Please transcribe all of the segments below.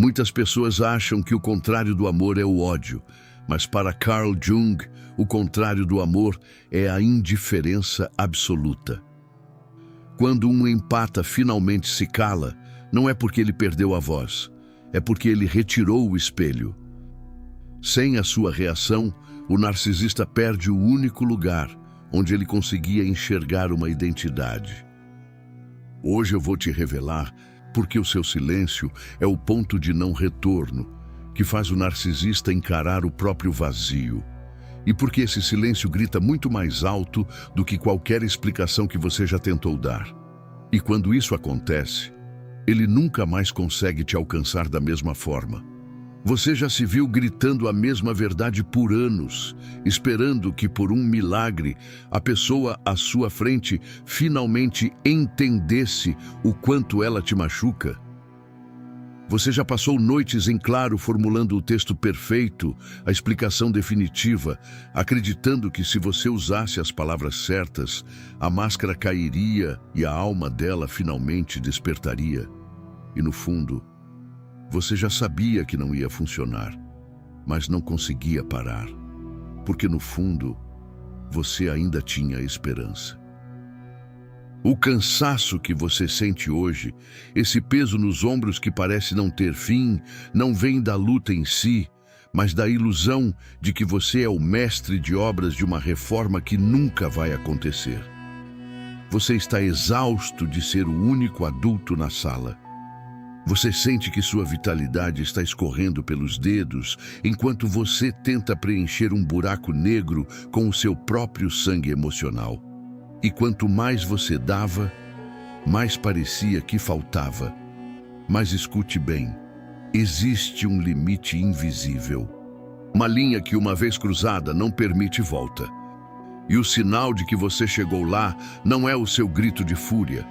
Muitas pessoas acham que o contrário do amor é o ódio, mas para Carl Jung, o contrário do amor é a indiferença absoluta. Quando um empata finalmente se cala, não é porque ele perdeu a voz, é porque ele retirou o espelho. Sem a sua reação, o narcisista perde o único lugar onde ele conseguia enxergar uma identidade. Hoje eu vou te revelar porque o seu silêncio é o ponto de não retorno que faz o narcisista encarar o próprio vazio. E porque esse silêncio grita muito mais alto do que qualquer explicação que você já tentou dar. E quando isso acontece, ele nunca mais consegue te alcançar da mesma forma. Você já se viu gritando a mesma verdade por anos, esperando que por um milagre a pessoa à sua frente finalmente entendesse o quanto ela te machuca? Você já passou noites em claro formulando o texto perfeito, a explicação definitiva, acreditando que se você usasse as palavras certas, a máscara cairia e a alma dela finalmente despertaria. E no fundo, você já sabia que não ia funcionar, mas não conseguia parar, porque no fundo, você ainda tinha esperança. O cansaço que você sente hoje, esse peso nos ombros que parece não ter fim, não vem da luta em si, mas da ilusão de que você é o mestre de obras de uma reforma que nunca vai acontecer. Você está exausto de ser o único adulto na sala. Você sente que sua vitalidade está escorrendo pelos dedos, enquanto você tenta preencher um buraco negro com o seu próprio sangue emocional. E quanto mais você dava, mais parecia que faltava. Mas escute bem, existe um limite invisível. Uma linha que, uma vez cruzada, não permite volta. E o sinal de que você chegou lá não é o seu grito de fúria,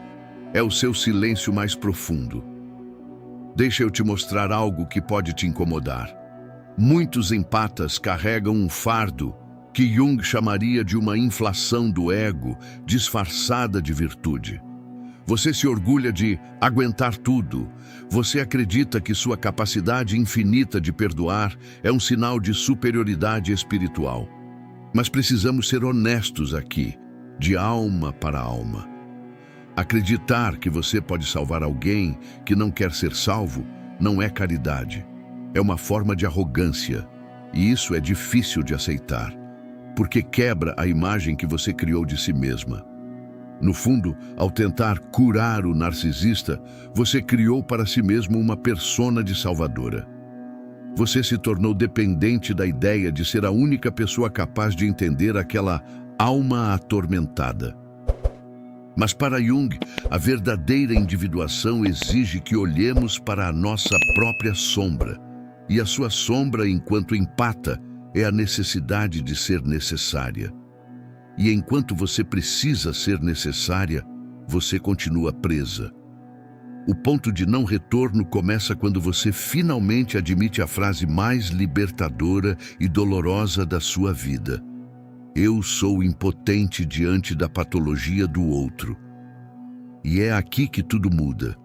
é o seu silêncio mais profundo. Deixa eu te mostrar algo que pode te incomodar. Muitos empatas carregam um fardo que Jung chamaria de uma inflação do ego disfarçada de virtude. Você se orgulha de aguentar tudo. Você acredita que sua capacidade infinita de perdoar é um sinal de superioridade espiritual. Mas precisamos ser honestos aqui, de alma para alma. Acreditar que você pode salvar alguém que não quer ser salvo não é caridade. É uma forma de arrogância. E isso é difícil de aceitar, porque quebra a imagem que você criou de si mesma. No fundo, ao tentar curar o narcisista, você criou para si mesmo uma persona de salvadora. Você se tornou dependente da ideia de ser a única pessoa capaz de entender aquela alma atormentada. Mas para Jung, a verdadeira individuação exige que olhemos para a nossa própria sombra. E a sua sombra, enquanto empata, é a necessidade de ser necessária. E enquanto você precisa ser necessária, você continua presa. O ponto de não retorno começa quando você finalmente admite a frase mais libertadora e dolorosa da sua vida. Eu sou impotente diante da patologia do outro. E é aqui que tudo muda,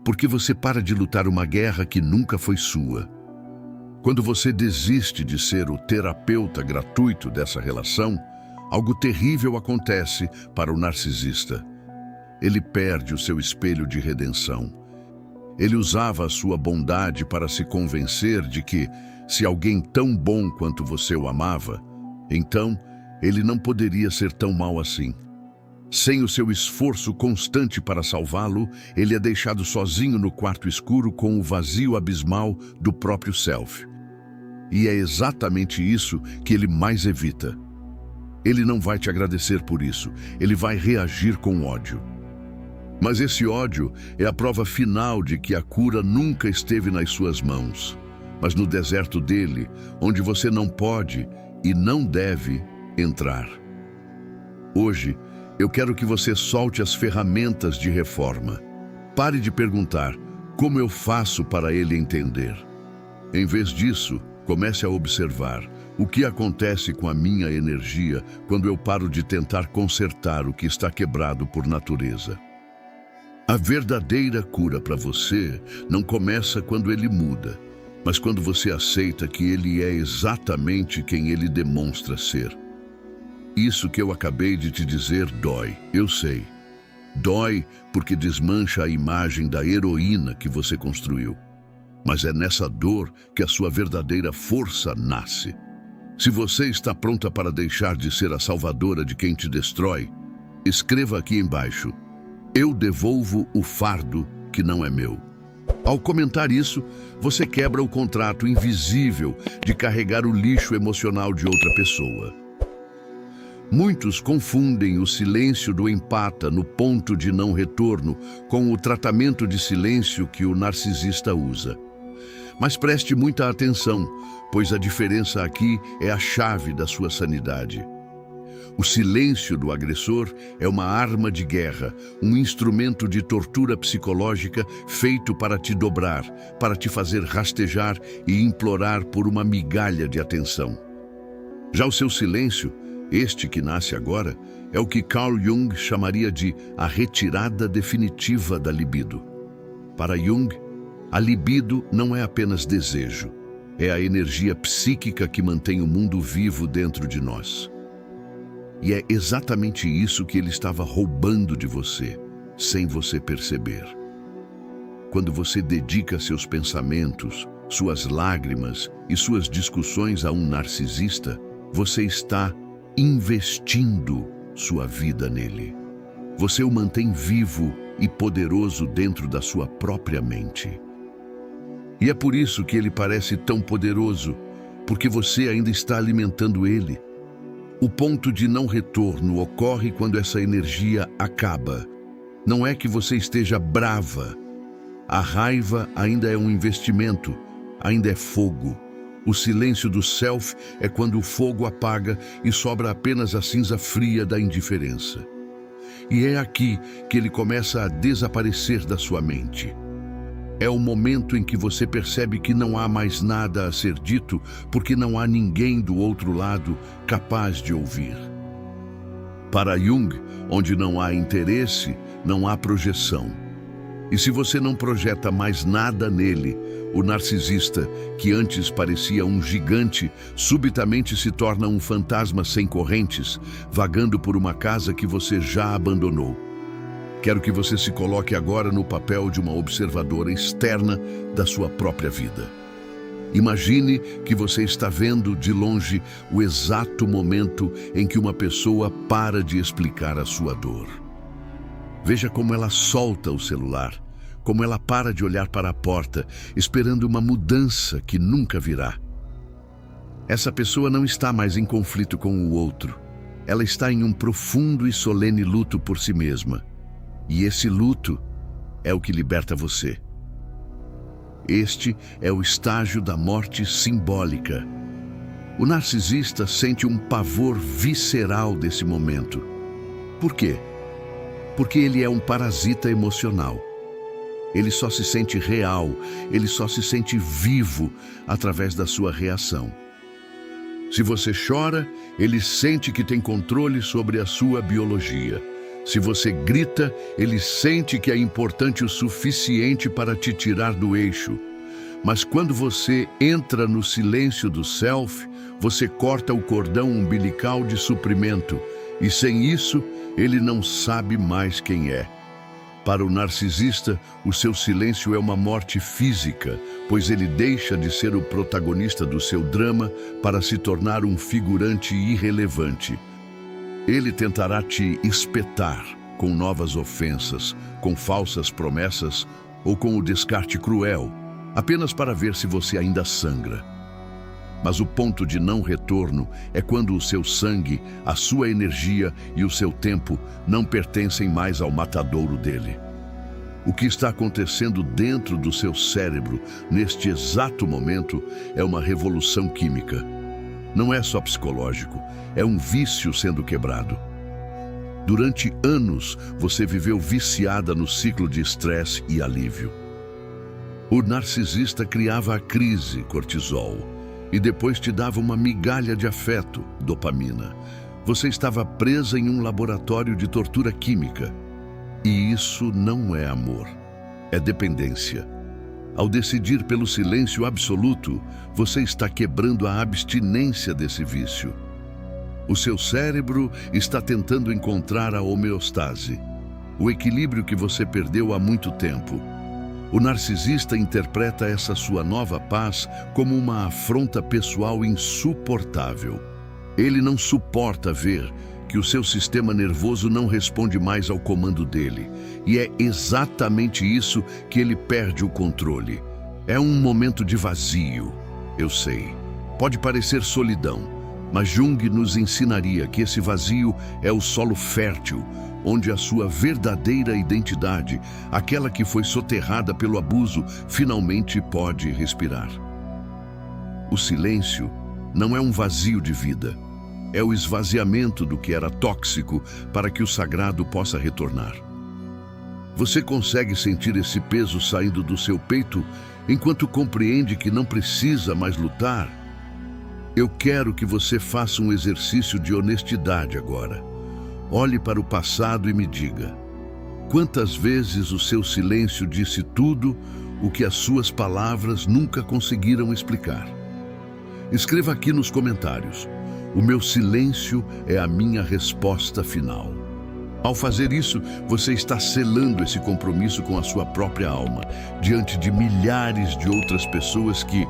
porque você para de lutar uma guerra que nunca foi sua. Quando você desiste de ser o terapeuta gratuito dessa relação, algo terrível acontece para o narcisista. Ele perde o seu espelho de redenção. Ele usava a sua bondade para se convencer de que, se alguém tão bom quanto você o amava, então ele não poderia ser tão mau assim. Sem o seu esforço constante para salvá-lo, ele é deixado sozinho no quarto escuro com o vazio abismal do próprio self. E é exatamente isso que ele mais evita. Ele não vai te agradecer por isso, ele vai reagir com ódio. Mas esse ódio é a prova final de que a cura nunca esteve nas suas mãos, mas no deserto dele, onde você não pode e não deve entrar. Hoje, eu quero que você solte as ferramentas de reforma. Pare de perguntar como eu faço para ele entender. Em vez disso, comece a observar o que acontece com a minha energia quando eu paro de tentar consertar o que está quebrado por natureza. A verdadeira cura para você não começa quando ele muda, mas quando você aceita que ele é exatamente quem ele demonstra ser. Isso que eu acabei de te dizer dói, eu sei. Dói porque desmancha a imagem da heroína que você construiu. Mas é nessa dor que a sua verdadeira força nasce. Se você está pronta para deixar de ser a salvadora de quem te destrói, escreva aqui embaixo: eu devolvo o fardo que não é meu. Ao comentar isso, você quebra o contrato invisível de carregar o lixo emocional de outra pessoa. Muitos confundem o silêncio do empata no ponto de não retorno com o tratamento de silêncio que o narcisista usa. Mas preste muita atenção, pois a diferença aqui é a chave da sua sanidade. O silêncio do agressor é uma arma de guerra, um instrumento de tortura psicológica feito para te dobrar, para te fazer rastejar e implorar por uma migalha de atenção. Já o seu silêncio, este que nasce agora, é o que Carl Jung chamaria de a retirada definitiva da libido. Para Jung, a libido não é apenas desejo, é a energia psíquica que mantém o mundo vivo dentro de nós. E é exatamente isso que ele estava roubando de você, sem você perceber. Quando você dedica seus pensamentos, suas lágrimas e suas discussões a um narcisista, você está investindo sua vida nele. Você o mantém vivo e poderoso dentro da sua própria mente. E é por isso que ele parece tão poderoso, porque você ainda está alimentando ele. O ponto de não retorno ocorre quando essa energia acaba. Não é que você esteja brava. A raiva ainda é um investimento, ainda é fogo. O silêncio do self é quando o fogo apaga e sobra apenas a cinza fria da indiferença. E é aqui que ele começa a desaparecer da sua mente. É o momento em que você percebe que não há mais nada a ser dito, porque não há ninguém do outro lado capaz de ouvir. Para Jung, onde não há interesse, não há projeção. E se você não projeta mais nada nele, o narcisista, que antes parecia um gigante, subitamente se torna um fantasma sem correntes, vagando por uma casa que você já abandonou. Quero que você se coloque agora no papel de uma observadora externa da sua própria vida. Imagine que você está vendo de longe o exato momento em que uma pessoa para de explicar a sua dor. Veja como ela solta o celular, como ela para de olhar para a porta, esperando uma mudança que nunca virá. Essa pessoa não está mais em conflito com o outro. Ela está em um profundo e solene luto por si mesma. E esse luto é o que liberta você. Este é o estágio da morte simbólica. O narcisista sente um pavor visceral desse momento. Por quê? Porque ele é um parasita emocional. Ele só se sente real, ele só se sente vivo através da sua reação. Se você chora, ele sente que tem controle sobre a sua biologia. Se você grita, ele sente que é importante o suficiente para te tirar do eixo. Mas quando você entra no silêncio do self, você corta o cordão umbilical de suprimento, e sem isso, ele não sabe mais quem é. Para o narcisista, o seu silêncio é uma morte física, pois ele deixa de ser o protagonista do seu drama para se tornar um figurante irrelevante. Ele tentará te espetar com novas ofensas, com falsas promessas ou com o descarte cruel, apenas para ver se você ainda sangra. Mas o ponto de não retorno é quando o seu sangue, a sua energia e o seu tempo não pertencem mais ao matadouro dele. O que está acontecendo dentro do seu cérebro, neste exato momento, é uma revolução química. Não é só psicológico, é um vício sendo quebrado. Durante anos, você viveu viciada no ciclo de estresse e alívio. O narcisista criava a crise, cortisol, e depois te dava uma migalha de afeto, dopamina. Você estava presa em um laboratório de tortura química. E isso não é amor, é dependência. Ao decidir pelo silêncio absoluto, você está quebrando a abstinência desse vício. O seu cérebro está tentando encontrar a homeostase, o equilíbrio que você perdeu há muito tempo. O narcisista interpreta essa sua nova paz como uma afronta pessoal insuportável. Ele não suporta ver que o seu sistema nervoso não responde mais ao comando dele. E é exatamente isso que ele perde o controle. É um momento de vazio, eu sei. Pode parecer solidão, mas Jung nos ensinaria que esse vazio é o solo fértil, onde a sua verdadeira identidade, aquela que foi soterrada pelo abuso, finalmente pode respirar. O silêncio não é um vazio de vida. É o esvaziamento do que era tóxico para que o sagrado possa retornar. Você consegue sentir esse peso saindo do seu peito enquanto compreende que não precisa mais lutar? Eu quero que você faça um exercício de honestidade agora. Olhe para o passado e me diga: quantas vezes o seu silêncio disse tudo o que as suas palavras nunca conseguiram explicar? Escreva aqui nos comentários: o meu silêncio é a minha resposta final. Ao fazer isso, você está selando esse compromisso com a sua própria alma, diante de milhares de outras pessoas que,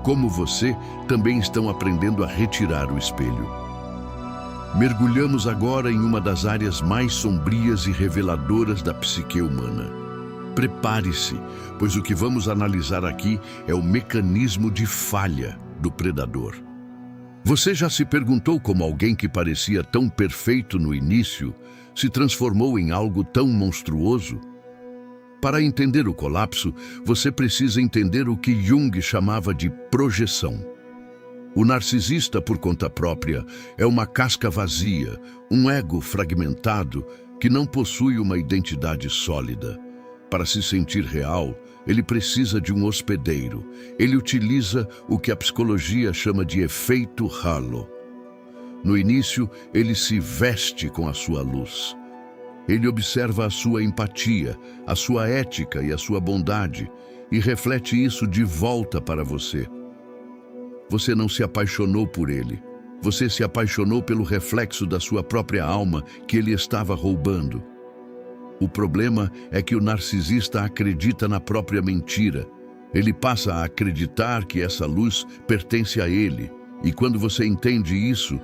como você, também estão aprendendo a retirar o espelho. Mergulhamos agora em uma das áreas mais sombrias e reveladoras da psique humana. Prepare-se, pois o que vamos analisar aqui é o mecanismo de falha do predador. Você já se perguntou como alguém que parecia tão perfeito no início se transformou em algo tão monstruoso? Para entender o colapso, você precisa entender o que Jung chamava de projeção. O narcisista, por conta própria, é uma casca vazia, um ego fragmentado que não possui uma identidade sólida. Para se sentir real, ele precisa de um hospedeiro. Ele utiliza o que a psicologia chama de efeito halo. No início, ele se veste com a sua luz. Ele observa a sua empatia, a sua ética e a sua bondade e reflete isso de volta para você. Você não se apaixonou por ele. Você se apaixonou pelo reflexo da sua própria alma que ele estava roubando. O problema é que o narcisista acredita na própria mentira. Ele passa a acreditar que essa luz pertence a ele. E quando você entende isso,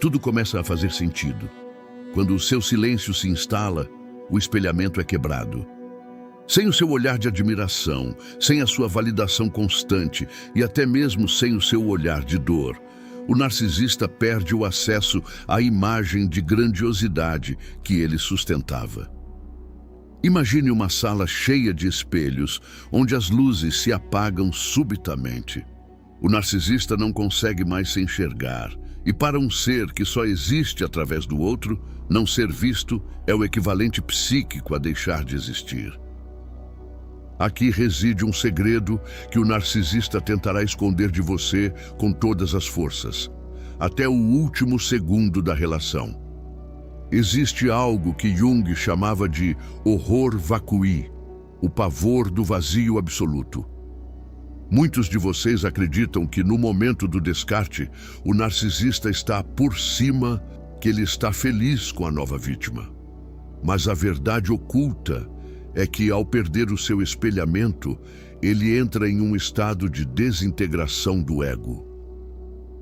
tudo começa a fazer sentido. Quando o seu silêncio se instala, o espelhamento é quebrado. Sem o seu olhar de admiração, sem a sua validação constante e até mesmo sem o seu olhar de dor, o narcisista perde o acesso à imagem de grandiosidade que ele sustentava. Imagine uma sala cheia de espelhos, onde as luzes se apagam subitamente. O narcisista não consegue mais se enxergar, e para um ser que só existe através do outro, não ser visto é o equivalente psíquico a deixar de existir. Aqui reside um segredo que o narcisista tentará esconder de você com todas as forças, até o último segundo da relação. Existe algo que Jung chamava de horror vacui, o pavor do vazio absoluto. Muitos de vocês acreditam que no momento do descarte, o narcisista está por cima, que ele está feliz com a nova vítima. Mas a verdade oculta é que, ao perder o seu espelhamento, ele entra em um estado de desintegração do ego.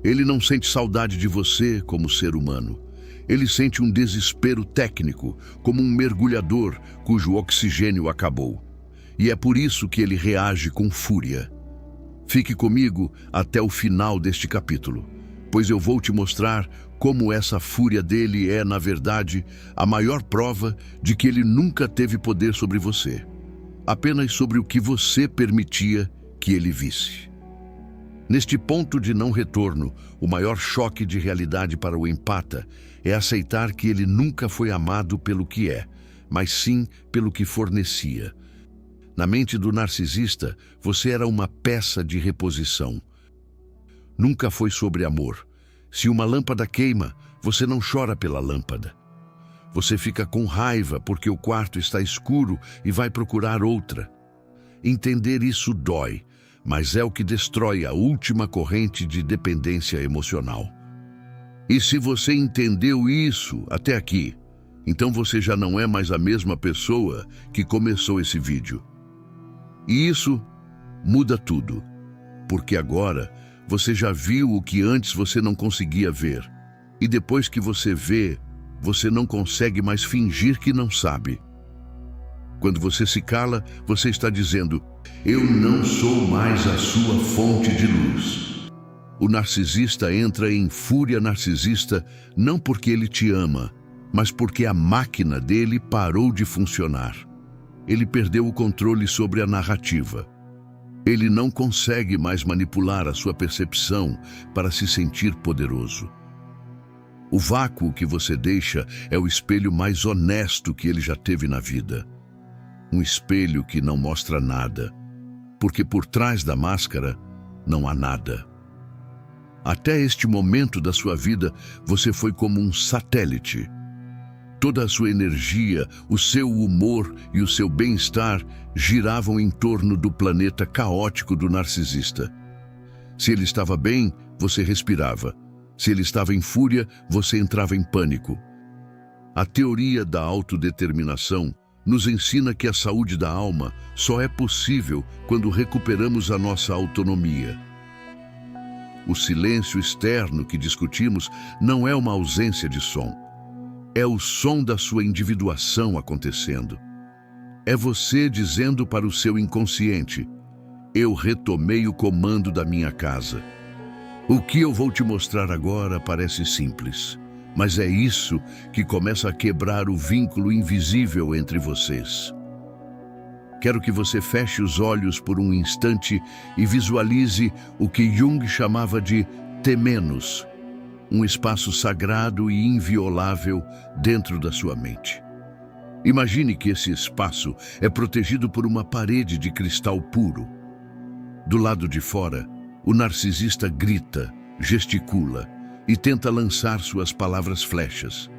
Ele não sente saudade de você como ser humano. Ele sente um desespero técnico, como um mergulhador cujo oxigênio acabou. E é por isso que ele reage com fúria. Fique comigo até o final deste capítulo, pois eu vou te mostrar como essa fúria dele é, na verdade, a maior prova de que ele nunca teve poder sobre você, apenas sobre o que você permitia que ele visse. Neste ponto de não retorno, o maior choque de realidade para o empata é aceitar que ele nunca foi amado pelo que é, mas sim pelo que fornecia. Na mente do narcisista, você era uma peça de reposição. Nunca foi sobre amor. Se uma lâmpada queima, você não chora pela lâmpada. Você fica com raiva porque o quarto está escuro e vai procurar outra. Entender isso dói, mas é o que destrói a última corrente de dependência emocional. E se você entendeu isso até aqui, então você já não é mais a mesma pessoa que começou esse vídeo. E isso muda tudo, porque agora você já viu o que antes você não conseguia ver. E depois que você vê, você não consegue mais fingir que não sabe. Quando você se cala, você está dizendo: eu não sou mais a sua fonte de luz. O narcisista entra em fúria narcisista não porque ele te ama, mas porque a máquina dele parou de funcionar. Ele perdeu o controle sobre a narrativa. Ele não consegue mais manipular a sua percepção para se sentir poderoso. O vácuo que você deixa é o espelho mais honesto que ele já teve na vida. Um espelho que não mostra nada, porque por trás da máscara não há nada. Até este momento da sua vida, você foi como um satélite. Toda a sua energia, o seu humor e o seu bem-estar giravam em torno do planeta caótico do narcisista. Se ele estava bem, você respirava. Se ele estava em fúria, você entrava em pânico. A teoria da autodeterminação nos ensina que a saúde da alma só é possível quando recuperamos a nossa autonomia. O silêncio externo que discutimos não é uma ausência de som. É o som da sua individuação acontecendo. É você dizendo para o seu inconsciente: eu retomei o comando da minha casa. O que eu vou te mostrar agora parece simples, mas é isso que começa a quebrar o vínculo invisível entre vocês. Quero que você feche os olhos por um instante e visualize o que Jung chamava de temenos, um espaço sagrado e inviolável dentro da sua mente. Imagine que esse espaço é protegido por uma parede de cristal puro. Do lado de fora, o narcisista grita, gesticula e tenta lançar suas palavras flechas.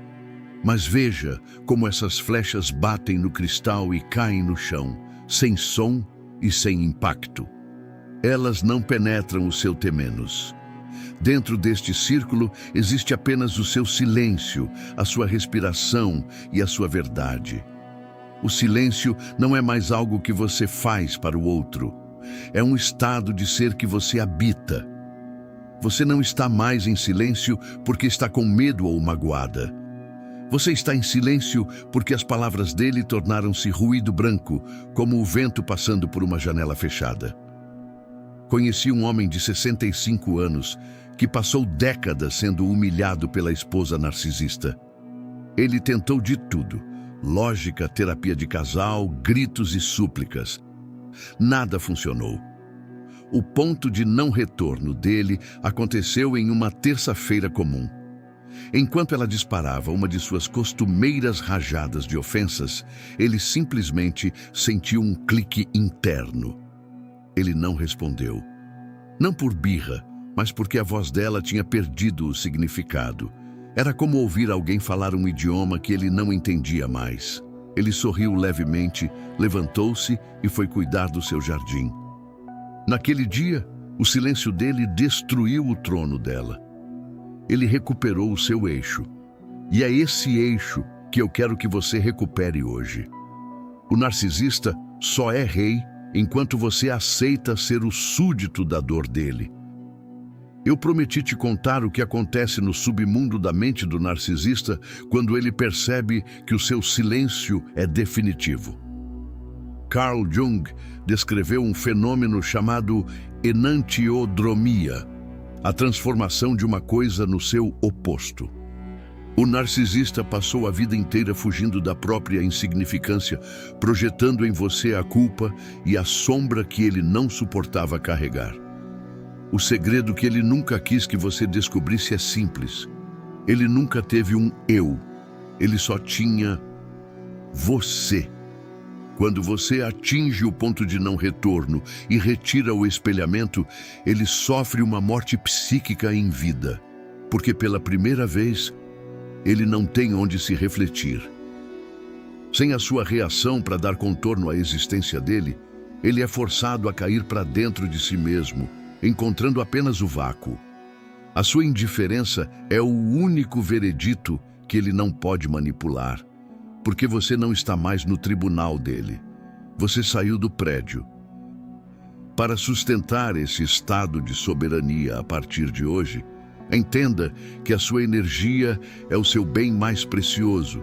Mas veja como essas flechas batem no cristal e caem no chão, sem som e sem impacto. Elas não penetram o seu temenos. Dentro deste círculo existe apenas o seu silêncio, a sua respiração e a sua verdade. O silêncio não é mais algo que você faz para o outro. É um estado de ser que você habita. Você não está mais em silêncio porque está com medo ou magoada. Você está em silêncio porque as palavras dele tornaram-se ruído branco, como o vento passando por uma janela fechada. Conheci um homem de 65 anos que passou décadas sendo humilhado pela esposa narcisista. Ele tentou de tudo: lógica, terapia de casal, gritos e súplicas. Nada funcionou. O ponto de não retorno dele aconteceu em uma terça-feira comum. Enquanto ela disparava uma de suas costumeiras rajadas de ofensas, ele simplesmente sentiu um clique interno. Ele não respondeu. Não por birra, mas porque a voz dela tinha perdido o significado. Era como ouvir alguém falar um idioma que ele não entendia mais. Ele sorriu levemente, levantou-se e foi cuidar do seu jardim. Naquele dia, o silêncio dele destruiu o trono dela. Ele recuperou o seu eixo. E é esse eixo que eu quero que você recupere hoje. O narcisista só é rei enquanto você aceita ser o súdito da dor dele. Eu prometi te contar o que acontece no submundo da mente do narcisista quando ele percebe que o seu silêncio é definitivo. Carl Jung descreveu um fenômeno chamado enantiodromia, a transformação de uma coisa no seu oposto. O narcisista passou a vida inteira fugindo da própria insignificância, projetando em você a culpa e a sombra que ele não suportava carregar. O segredo que ele nunca quis que você descobrisse é simples. Ele nunca teve um eu. Ele só tinha você. Quando você atinge o ponto de não retorno e retira o espelhamento, ele sofre uma morte psíquica em vida. Porque pela primeira vez, ele não tem onde se refletir. Sem a sua reação para dar contorno à existência dele, ele é forçado a cair para dentro de si mesmo, encontrando apenas o vácuo. A sua indiferença é o único veredito que ele não pode manipular, porque você não está mais no tribunal dele. Você saiu do prédio. Para sustentar esse estado de soberania a partir de hoje, entenda que a sua energia é o seu bem mais precioso.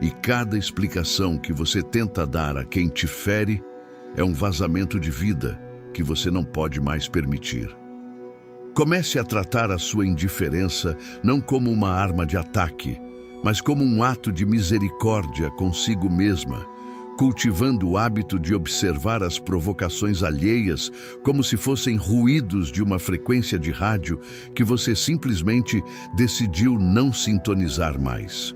E cada explicação que você tenta dar a quem te fere é um vazamento de vida que você não pode mais permitir. Comece a tratar a sua indiferença não como uma arma de ataque, mas como um ato de misericórdia consigo mesma, cultivando o hábito de observar as provocações alheias como se fossem ruídos de uma frequência de rádio que você simplesmente decidiu não sintonizar mais.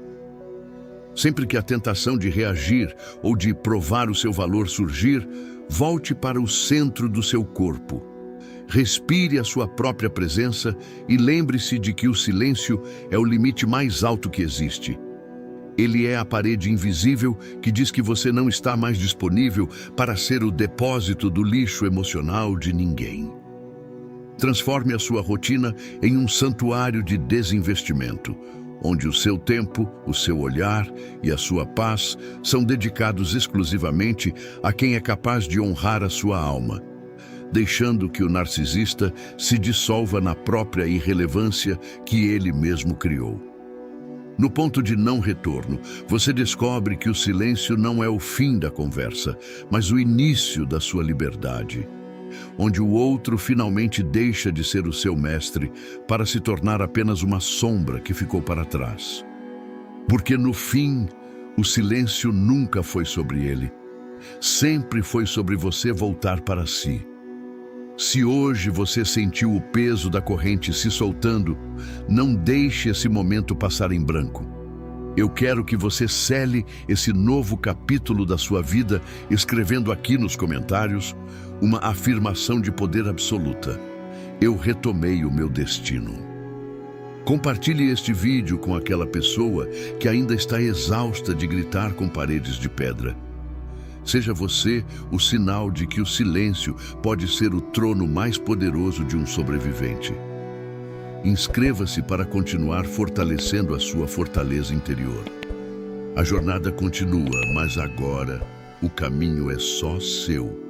Sempre que a tentação de reagir ou de provar o seu valor surgir, volte para o centro do seu corpo. Respire a sua própria presença e lembre-se de que o silêncio é o limite mais alto que existe. Ele é a parede invisível que diz que você não está mais disponível para ser o depósito do lixo emocional de ninguém. Transforme a sua rotina em um santuário de desinvestimento, onde o seu tempo, o seu olhar e a sua paz são dedicados exclusivamente a quem é capaz de honrar a sua alma, deixando que o narcisista se dissolva na própria irrelevância que ele mesmo criou. No ponto de não retorno, você descobre que o silêncio não é o fim da conversa, mas o início da sua liberdade, onde o outro finalmente deixa de ser o seu mestre para se tornar apenas uma sombra que ficou para trás. Porque no fim, o silêncio nunca foi sobre ele, sempre foi sobre você voltar para si. Se hoje você sentiu o peso da corrente se soltando, não deixe esse momento passar em branco. Eu quero que você cele esse novo capítulo da sua vida escrevendo aqui nos comentários uma afirmação de poder absoluta. Eu retomei o meu destino. Compartilhe este vídeo com aquela pessoa que ainda está exausta de gritar com paredes de pedra. Seja você o sinal de que o silêncio pode ser o trono mais poderoso de um sobrevivente. Inscreva-se para continuar fortalecendo a sua fortaleza interior. A jornada continua, mas agora o caminho é só seu.